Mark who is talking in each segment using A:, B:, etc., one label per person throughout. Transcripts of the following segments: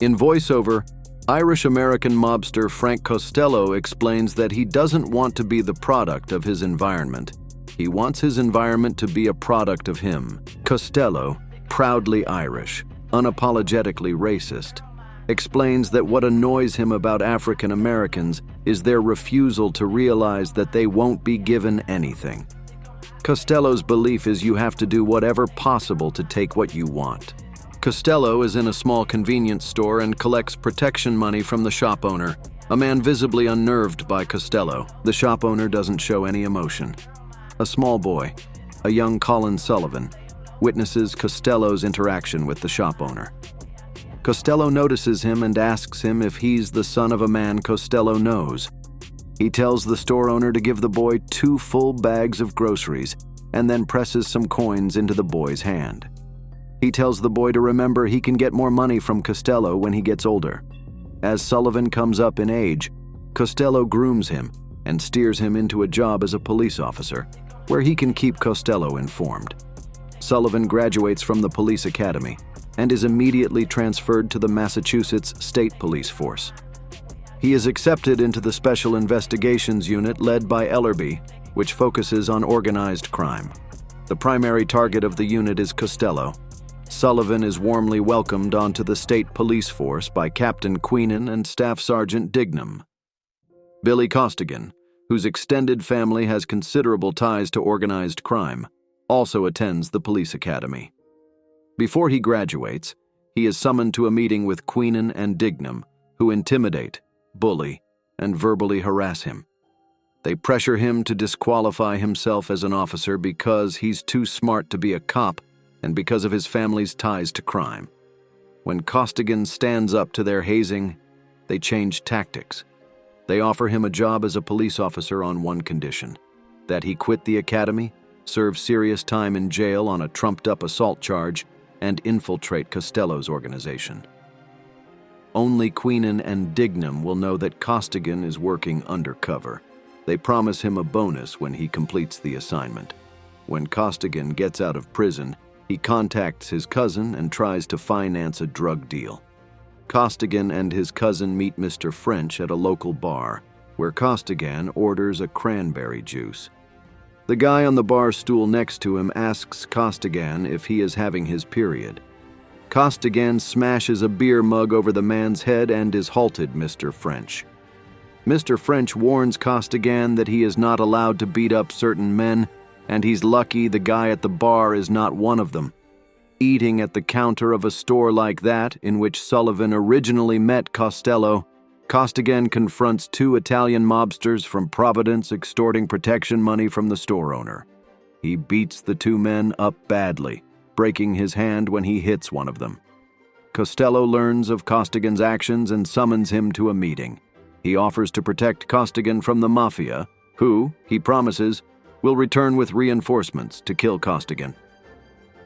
A: In voiceover, Irish-American mobster Frank Costello explains that he doesn't want to be the product of his environment. He wants his environment to be a product of him. Costello, proudly Irish, unapologetically racist, explains that what annoys him about African Americans is their refusal to realize that they won't be given anything. Costello's belief is you have to do whatever possible to take what you want. Costello is in a small convenience store and collects protection money from the shop owner, a man visibly unnerved by Costello. The shop owner doesn't show any emotion. A small boy, a young Colin Sullivan, witnesses Costello's interaction with the shop owner. Costello notices him and asks him if he's the son of a man Costello knows. He tells the store owner to give the boy 2 full bags of groceries and then presses some coins into the boy's hand. He tells the boy to remember he can get more money from Costello when he gets older. As Sullivan comes up in age, Costello grooms him and steers him into a job as a police officer, where he can keep Costello informed. Sullivan graduates from the police academy and is immediately transferred to the Massachusetts State Police Force. He is accepted into the Special Investigations Unit led by Ellerby, which focuses on organized crime. The primary target of the unit is Costello. Sullivan is warmly welcomed onto the state police force by Captain Queenan and Staff Sergeant Dignam. Billy Costigan, whose extended family has considerable ties to organized crime, also attends the police academy. Before he graduates, he is summoned to a meeting with Queenan and Dignam, who intimidate, bully, and verbally harass him. They pressure him to disqualify himself as an officer because he's too smart to be a cop and because of his family's ties to crime. When Costigan stands up to their hazing, they change tactics. They offer him a job as a police officer on one condition: that he quit the academy, serve serious time in jail on a trumped-up assault charge, and infiltrate Costello's organization. Only Queenan and Dignam will know that Costigan is working undercover. They promise him a bonus when he completes the assignment. When Costigan gets out of prison, he contacts his cousin and tries to finance a drug deal. Costigan and his cousin meet Mr. French at a local bar, where Costigan orders a cranberry juice. The guy on the bar stool next to him asks Costigan if he is having his period. Costigan smashes a beer mug over the man's head and is halted, Mr. French. Mr. French warns Costigan that he is not allowed to beat up certain men, and he's lucky the guy at the bar is not one of them. Eating at the counter of a store like that, in which Sullivan originally met Costello, Costigan confronts 2 Italian mobsters from Providence extorting protection money from the store owner. He beats the 2 men up badly, breaking his hand when he hits one of them. Costello learns of Costigan's actions and summons him to a meeting. He offers to protect Costigan from the mafia, who, he promises, will return with reinforcements to kill Costigan.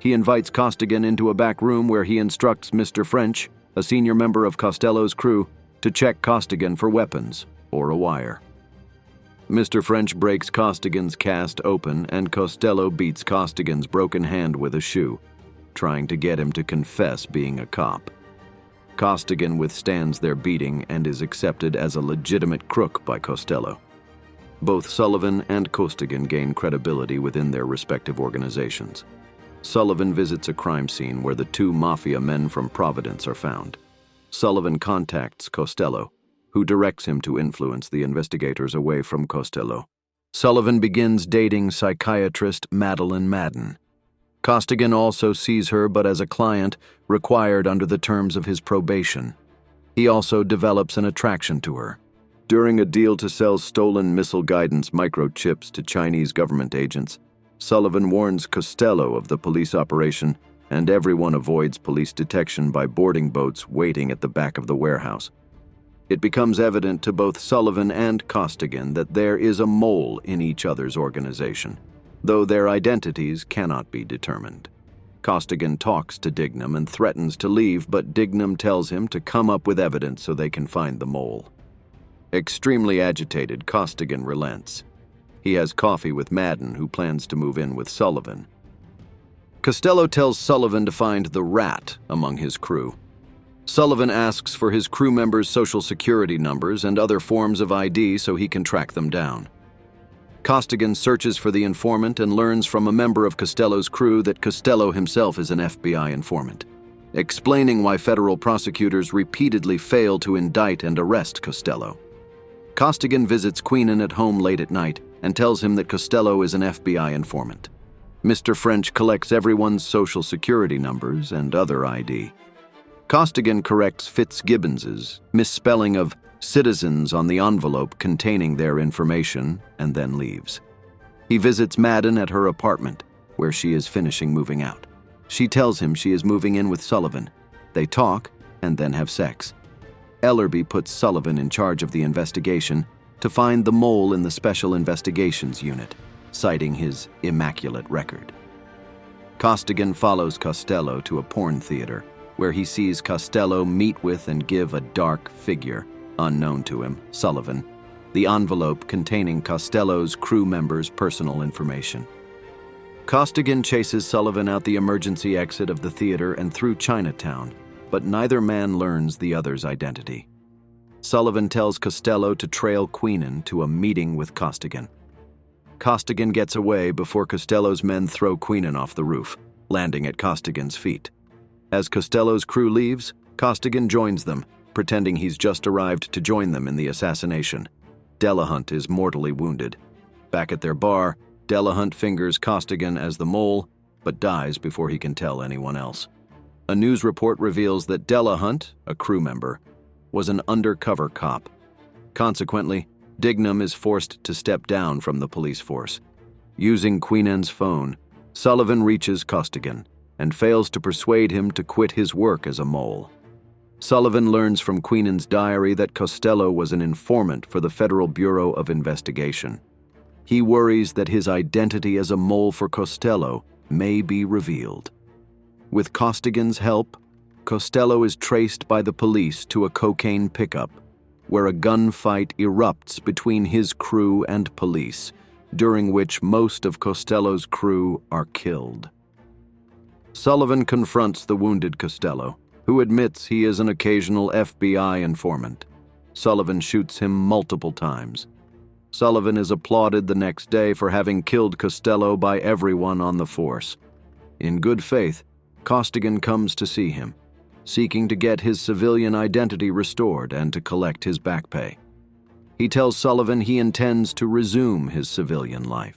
A: He invites Costigan into a back room where he instructs Mr. French, a senior member of Costello's crew, to check Costigan for weapons or a wire. Mr. French breaks Costigan's cast open and Costello beats Costigan's broken hand with a shoe, trying to get him to confess being a cop. Costigan withstands their beating and is accepted as a legitimate crook by Costello. Both Sullivan and Costigan gain credibility within their respective organizations. Sullivan visits a crime scene where the 2 mafia men from Providence are found. Sullivan contacts Costello, who directs him to influence the investigators away from Costello. Sullivan begins dating psychiatrist Madeline Madden. Costigan also sees her but as a client required under the terms of his probation. He also develops an attraction to her. During a deal to sell stolen missile guidance microchips to Chinese government agents, Sullivan warns Costello of the police operation, and everyone avoids police detection by boarding boats waiting at the back of the warehouse. It becomes evident to both Sullivan and Costigan that there is a mole in each other's organization, though their identities cannot be determined. Costigan talks to Dignam and threatens to leave, but Dignam tells him to come up with evidence so they can find the mole. Extremely agitated, Costigan relents. He has coffee with Madden, who plans to move in with Sullivan. Costello tells Sullivan to find the rat among his crew. Sullivan asks for his crew members' social security numbers and other forms of ID so he can track them down. Costigan searches for the informant and learns from a member of Costello's crew that Costello himself is an FBI informant, explaining why federal prosecutors repeatedly fail to indict and arrest Costello. Costigan visits Queenan at home late at night and tells him that Costello is an FBI informant. Mr. French collects everyone's social security numbers and other ID. Costigan corrects Fitzgibbons's misspelling of citizens on the envelope containing their information and then leaves. He visits Madden at her apartment, where she is finishing moving out. She tells him she is moving in with Sullivan. They talk and then have sex. Ellerby puts Sullivan in charge of the investigation to find the mole in the Special Investigations Unit, citing his immaculate record. Costigan follows Costello to a porn theater, where he sees Costello meet with and give a dark figure, unknown to him, Sullivan, the envelope containing Costello's crew members' personal information. Costigan chases Sullivan out the emergency exit of the theater and through Chinatown, but neither man learns the other's identity. Sullivan tells Costello to trail Queenan to a meeting with Costigan. Costigan gets away before Costello's men throw Queenan off the roof, landing at Costigan's feet. As Costello's crew leaves, Costigan joins them, pretending he's just arrived to join them in the assassination. Delahunt is mortally wounded. Back at their bar, Delahunt fingers Costigan as the mole, but dies before he can tell anyone else. A news report reveals that Delahunt, a crew member, was an undercover cop. Consequently, Dignam is forced to step down from the police force. Using Queenan's phone, Sullivan reaches Costigan and fails to persuade him to quit his work as a mole. Sullivan learns from Queenan's diary that Costello was an informant for the Federal Bureau of Investigation. He worries that his identity as a mole for Costello may be revealed. With Costigan's help, Costello is traced by the police to a cocaine pickup, where a gunfight erupts between his crew and police, during which most of Costello's crew are killed. Sullivan confronts the wounded Costello, who admits he is an occasional FBI informant. Sullivan shoots him multiple times. Sullivan is applauded the next day for having killed Costello by everyone on the force. In good faith, Costigan comes to see him, seeking to get his civilian identity restored and to collect his back pay. He tells Sullivan he intends to resume his civilian life.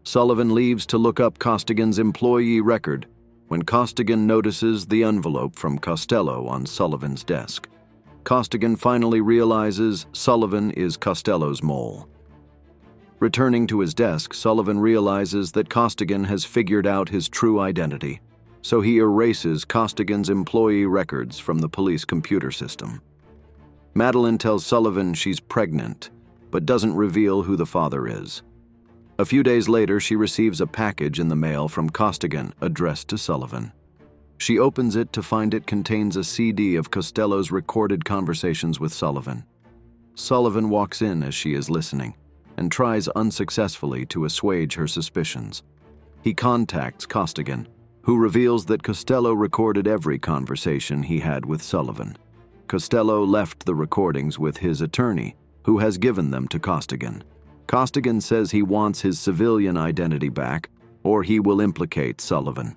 A: Sullivan leaves to look up Costigan's employee record when Costigan notices the envelope from Costello on Sullivan's desk. Costigan finally realizes Sullivan is Costello's mole. Returning to his desk, Sullivan realizes that Costigan has figured out his true identity, so he erases Costigan's employee records from the police computer system. Madeline tells Sullivan she's pregnant, but doesn't reveal who the father is. A few days later, she receives a package in the mail from Costigan addressed to Sullivan. She opens it to find it contains a CD of Costello's recorded conversations with Sullivan. Sullivan walks in as she is listening and tries unsuccessfully to assuage her suspicions. He contacts Costigan, who reveals that Costello recorded every conversation he had with Sullivan. Costello left the recordings with his attorney, who has given them to Costigan. Costigan says he wants his civilian identity back, or he will implicate Sullivan.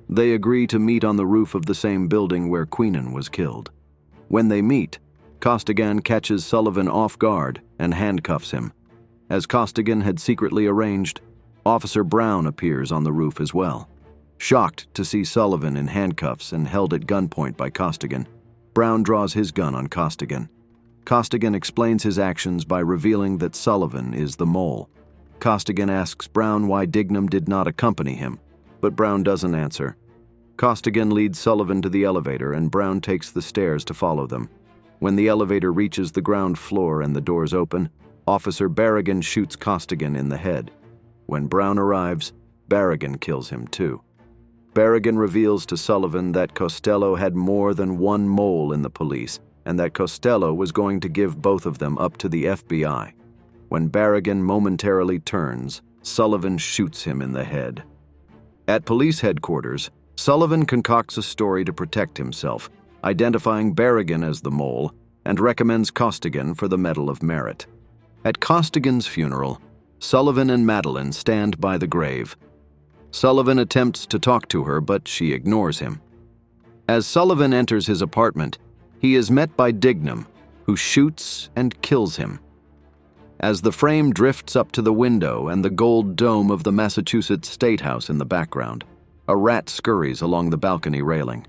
A: They agree to meet on the roof of the same building where Queenan was killed. When they meet, Costigan catches Sullivan off guard and handcuffs him. As Costigan had secretly arranged, Officer Brown appears on the roof as well. Shocked to see Sullivan in handcuffs and held at gunpoint by Costigan, Brown draws his gun on Costigan. Costigan explains his actions by revealing that Sullivan is the mole. Costigan asks Brown why Dignam did not accompany him, but Brown doesn't answer. Costigan leads Sullivan to the elevator, and Brown takes the stairs to follow them. When the elevator reaches the ground floor and the doors open, Officer Barragan shoots Costigan in the head. When Brown arrives, Barragan kills him too. Barragan reveals to Sullivan that Costello had more than one mole in the police, and that Costello was going to give both of them up to the FBI. When Barragan momentarily turns, Sullivan shoots him in the head. At police headquarters, Sullivan concocts a story to protect himself, identifying Berrigan as the mole, and recommends Costigan for the Medal of Merit. At Costigan's funeral, Sullivan and Madeline stand by the grave. Sullivan attempts to talk to her, but she ignores him. As Sullivan enters his apartment, he is met by Dignam, who shoots and kills him. As the frame drifts up to the window and the gold dome of the Massachusetts State House in the background, a rat scurries along the balcony railing.